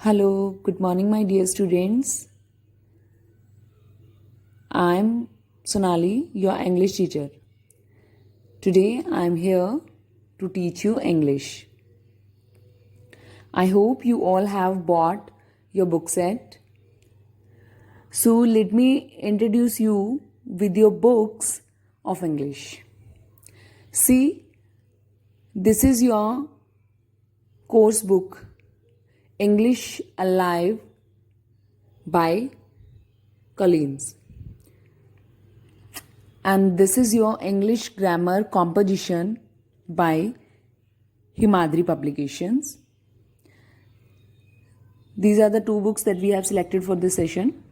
Hello, good morning, my dear students. I'm Sonali, your English teacher. Today I'm here to teach you English. I hope you all have bought your book set. So let me introduce you with your books of English. See, this is your course book, English Alive by Collins. And this is your English Grammar Composition by Himadri Publications. These are the two books that we have selected for this session.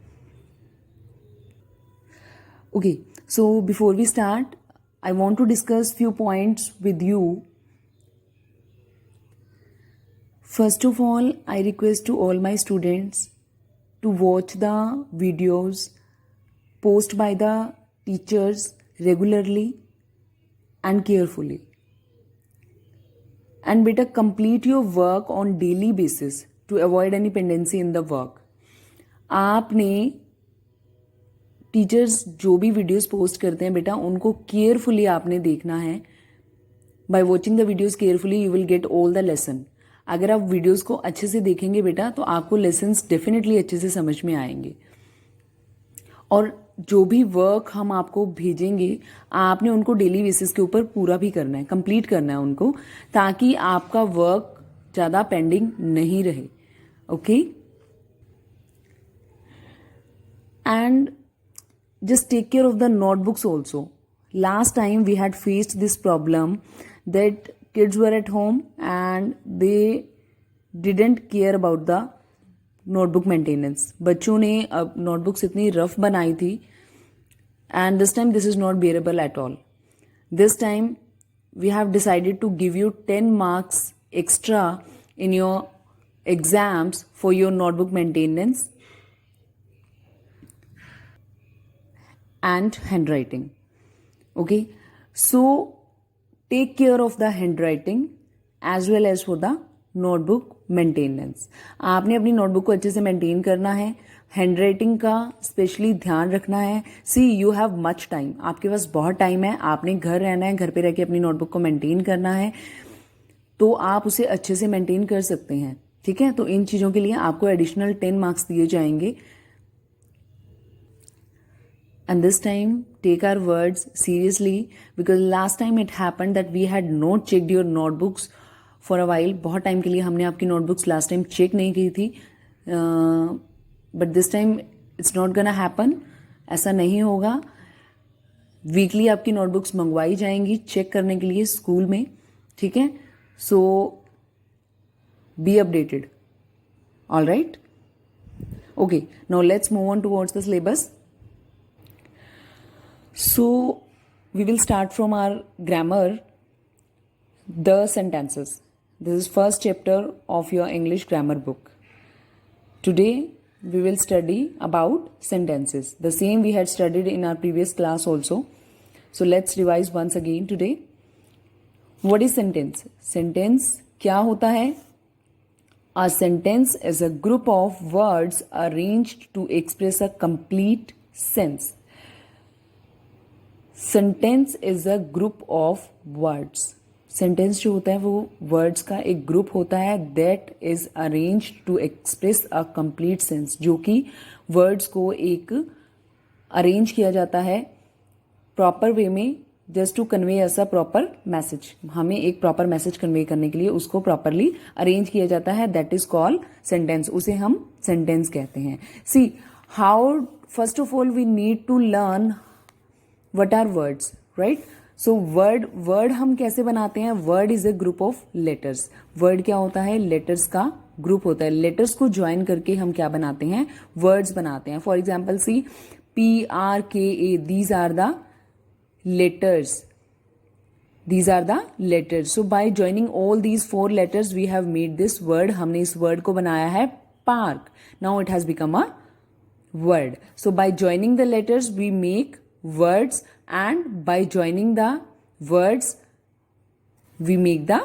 Okay, so before we start, I want to discuss few points with you. First of all, I request to all my students to watch the videos posted by the teachers regularly and carefully. And better complete your work on daily basis to avoid any pendency in the work. आपने teachers जो भी videos post करते हैं बेटा उनको carefully आपने देखना है. By watching the videos carefully you will get all the lesson. अगर आप वीडियोस को अच्छे से देखेंगे बेटा तो आपको लेसन्स डेफिनेटली अच्छे से समझ में आएंगे. और जो भी वर्क हम आपको भेजेंगे आपने उनको डेली बेसिस के ऊपर पूरा भी करना है, कंप्लीट करना है उनको, ताकि आपका वर्क ज़्यादा पेंडिंग नहीं रहे. Okay, and just take care of the notebooks also. Last time we had faced this problem that kids were at home and they didn't care about the notebook maintenance. बच्चों ने अब notebooks इतनी rough बनाई थी and this time this is not bearable at all. This time we have decided to give you 10 marks extra in your exams for your notebook maintenance and handwriting. Okay, so take care of the handwriting as well as for the notebook maintenance. आपने अपनी notebook को अच्छे से maintain करना है, handwriting का specially ध्यान रखना है. सी यू हैव मच टाइम, आपके पास बहुत टाइम है, आपने घर रहना है, घर पे रह के अपनी नोटबुक को मेंटेन करना है तो आप उसे अच्छे से मेंटेन कर सकते हैं. ठीक है, तो इन चीज़ों के लिए आपको एडिशनल 10 मार्क्स दिए जाएंगे. And this time take our words seriously because last time it happened that we had not checked your notebooks for a while. बहुत टाइम के लिए हमने आपकी नोटबुक्स लास्ट टाइम चेक नहीं की थी, but this time it's not gonna happen. ऐसा नहीं होगा. वीकली आपकी नोटबुक्स मंगवाई जाएंगी चेक करने के लिए स्कूल में. ठीक है, so be updated. All right, okay, now let's move on towards the syllabus. So we will start from our grammar, the sentences. This is first chapter of your English grammar book. Today we will study about sentences. The same we had studied in our previous class also. So let's revise once again today. What is sentence? Sentence क्या होता है? A sentence is a group of words arranged to express a complete sense. Sentence is a group of words. Sentence जो होता है वो words का एक group होता है that is arranged to express a complete sense, जो कि वर्ड्स को एक अरेंज किया जाता है प्रॉपर वे में just to convey as a proper message. हमें एक प्रॉपर मैसेज कन्वे करने के लिए उसको प्रॉपरली अरेंज किया जाता है, दैट इज कॉल्ड सेंटेंस. उसे हम सेंटेंस कहते हैं. See how first of all we need to learn what are words, right? So word हम कैसे बनाते हैं? word is a group of letters. word क्या होता है? letters का ग्रुप होता है. letters को ज्वाइन करके हम क्या बनाते हैं? words बनाते हैं. for example see PRKA, these are the letters. These are the letters. So by joining all these 4 letters we have made this word. हमने इस word को बनाया है park. Now it has become a word. So by joining the letters we make words, and by joining the words we make the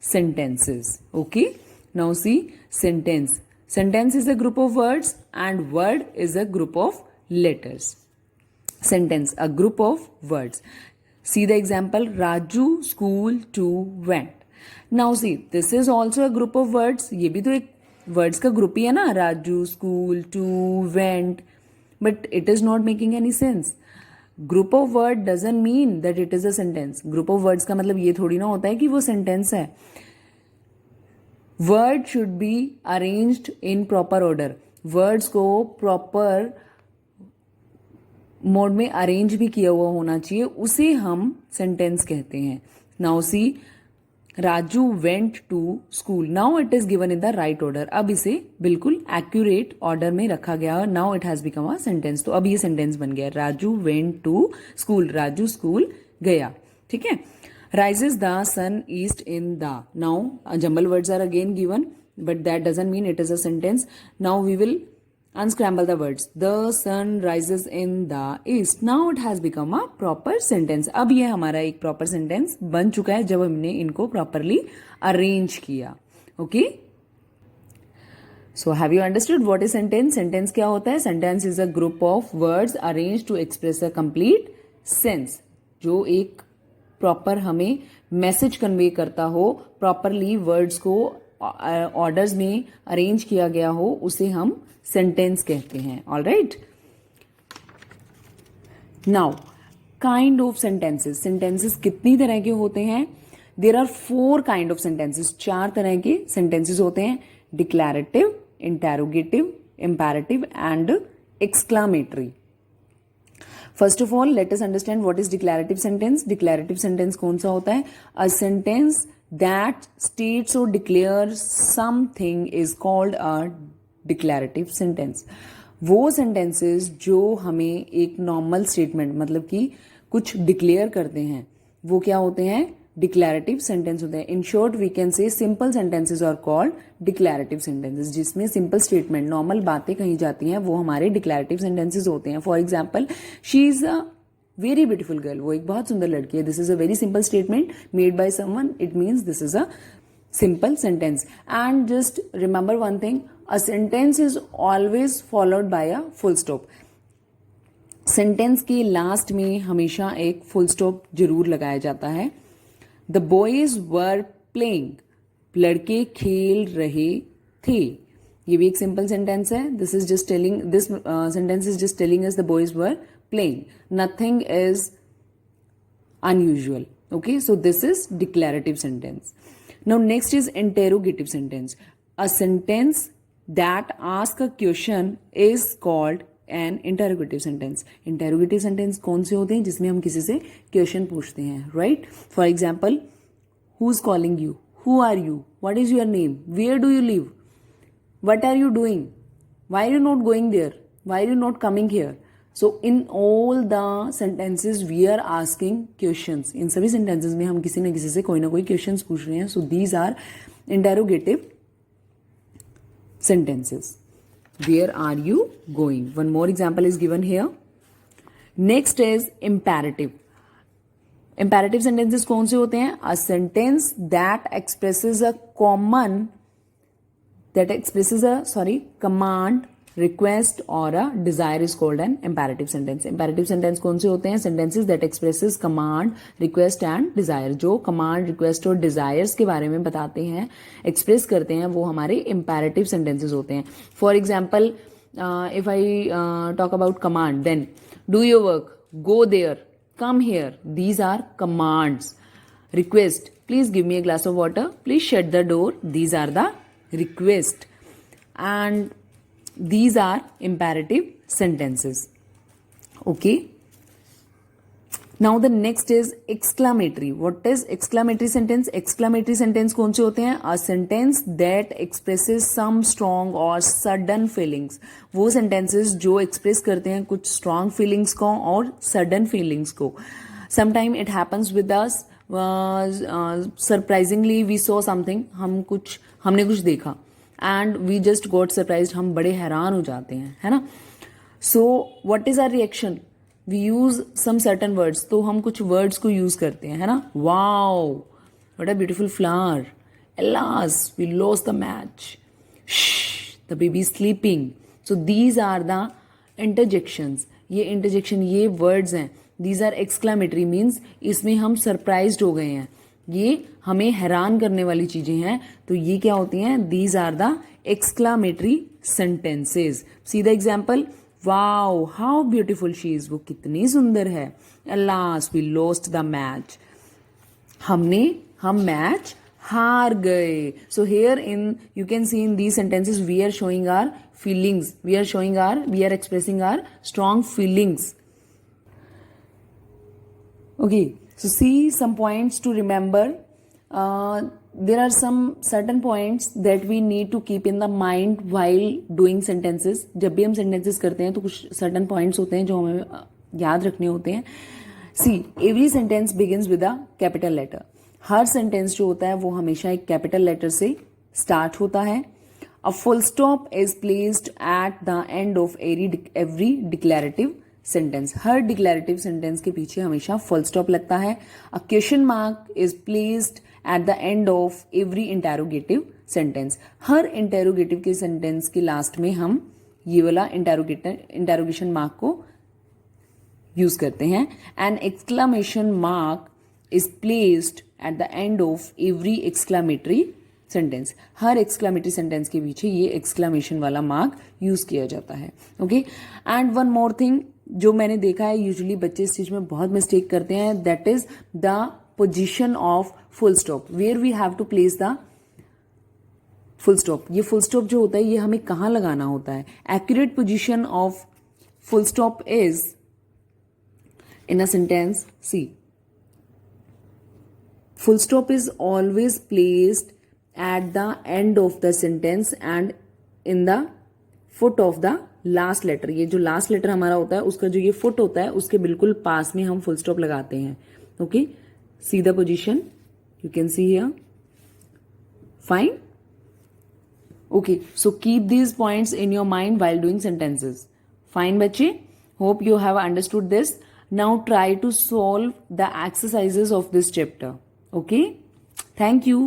sentences. Okay, now see sentence. Sentence is a group of words and word is a group of letters. Sentence, a group of words. See the example, Raju school to went. Now see, this is also a group of words. ये भी तो एक words का group ही है ना, Raju school to went, but it is not making any sense. Group of word doesn't mean that it is a sentence. Group of words का मतलब ये थोड़ी ना होता है कि वो sentence है. Word should be arranged in proper order. Words को proper मोड में अरेंज भी किया हुआ होना चाहिए, उसे हम सेंटेंस कहते हैं. Now see, Raju went to school. Now it is given in the right order. अब इसे बिल्कुल एक्यूरेट ऑर्डर में रखा गया. Now it has become a sentence. तो अब ये सेंटेंस बन गया, Raju went to school. Raju school गया. ठीक है. Rises the sun east in the. Now jumble words are again given, but that doesn't mean it is a sentence. Now we will unscramble the words. The sun rises in the east. Now it has become a proper sentence. अब ये हमारा एक proper sentence बन चुका है जब हमने इनको properly arrange किया. Okay? So have you understood what is sentence? Sentence क्या होता है? Sentence is a group of words arranged to express a complete sense. जो एक proper हमें message convey करता हो, properly words को orders में arrange किया गया हो, उसे हम सेंटेंस कहते हैं. All right. Now kind of sentences. Sentences कितनी तरह के होते हैं? There are 4 kind of sentences. 4 तरह के सेंटेंसेस होते हैं. Declarative, interrogative, imperative and exclamatory. First of all let us understand what is declarative sentence. Declarative sentence कौन सा होता है? अ सेंटेंस दैट स्टेट्स और declares something is called a declarative sentence. वो सेंटेंसेस जो हमें एक नॉर्मल स्टेटमेंट मतलब कि कुछ डिक्लेयर करते हैं, वो क्या होते हैं? डिक्लैरेटिव सेंटेंस होते हैं. In short we can say simple sentences are called declarative sentences. जिसमें सिंपल स्टेटमेंट, नॉर्मल बातें कही जाती हैं, वो हमारे डिक्लैरेटिव सेंटेंसेस होते हैं. For example, she is a very beautiful girl. वो एक बहुत सुंदर लड़की है. This is a very simple statement made by someone. It means this is a simple sentence. And just remember one thing, a sentence is always followed by a full stop. Sentence के last में हमेशा एक full stop जरूर लगाया जाता है. The boys were playing. लड़के खेल रहे थे. ये भी एक सिंपल सेंटेंस है. This is just telling, this sentence is just telling us the boys were playing. Nothing is unusual. Okay, so this is declarative sentence. Now next is interrogative sentence. A sentence that asks a question is called an interrogative sentence. Interrogative sentence कौन से होते हैं? जिसमें हम किसी से question पूछते हैं, right? For example, who's calling you? Who are you? What is your name? Where do you live? What are you doing? Why are you not going there? Why are you not coming here? So in all the sentences we are asking questions. इन सभी sentences में हम किसी न किसी से कोई ना कोई questions पूछ रहे हैं. So these are interrogative sentences. Where are you going? One more example is given here. Next is imperative. Imperative sentences कौन से होते हैं? A sentence that expresses a command, request or a desire is called an imperative sentence. Imperative sentence कौन से होते हैं? Sentences that expresses command, request and desire. जो command, request और desires के बारे में बताते हैं, express करते हैं, वो हमारे imperative sentences होते हैं. For example, if I talk about command, then do your work, go there, come here. These are commands. Request, please give me a glass of water, please shut the door. These are the request. And these are imperative sentences. Okay. Now the next is exclamatory. What is exclamatory sentence? Exclamatory sentence कौन से होते हैं? A sentence that expresses some strong or sudden feelings. वो sentences जो express करते हैं कुछ strong feelings को और sudden feelings को. Sometime it happens with us. Surprisingly we saw something. हमने कुछ देखा. And we just got surprised. हम बड़े हैरान हो जाते हैं, है ना? So what is our reaction? We use some certain words. तो हम कुछ words को use करते हैं, है ना? Wow, what a beautiful flower. Alas, we lost the match. Shh, the baby is sleeping. So these are the interjections. ये interjection, ये वर्ड्स हैं. दीज आर एक्सक्लामेटरी, मीन्स इसमें हम सरप्राइज्ड हो गए हैं, ये हमें हैरान करने वाली चीजें हैं. तो ये क्या होती हैं? These are the exclamatory sentences. See the example. Wow how beautiful she is. वो कितनी सुंदर है. Alas we lost the match. हम मैच हार गए. So here in you can see in these sentences we are showing are feelings, we are expressing our strong feelings. Okay, so see some points to remember. There are some certain points that we need to keep in the mind while doing sentences. जब भी हम sentences करते हैं तो कुछ certain points होते हैं जो हमें याद रखने होते हैं. See, every sentence begins with a capital letter. Her sentence जो होता है वो हमेशा एक capital letter से start होता है. A full stop is placed at the end of every declarative sentence. Her declarative sentence के पीछे हमेशा full stop लगता है. A question mark is placed at the end of every interrogative sentence. Her interrogative के sentence के last में हम ये वाला interrogation mark को use करते हैं. An exclamation mark is placed at the end of every exclamatory sentence. Her exclamatory sentence के पीछे ये एक्सक्लामेशन वाला मार्क यूज किया जाता है. Okay, and one more thing जो मैंने देखा है यूजुअली बच्चे इस चीज में बहुत मिस्टेक करते हैं, that is the position of full stop. Where we have to place the full stop. ये फुल स्टॉप जो होता है ये हमें कहाँ लगाना होता है? Accurate position of full stop is in a sentence. See, full stop is always placed at the end of the sentence and in the foot of the last letter. ये जो last letter हमारा होता है उसका जो ये foot होता है उसके बिल्कुल पास में हम full stop लगाते हैं. Okay, see the position you can see here. Fine. Okay, so keep these points in your mind while doing sentences. Fine बच्चे, hope you have understood this. Now try to solve the exercises of this chapter. Okay, thank you.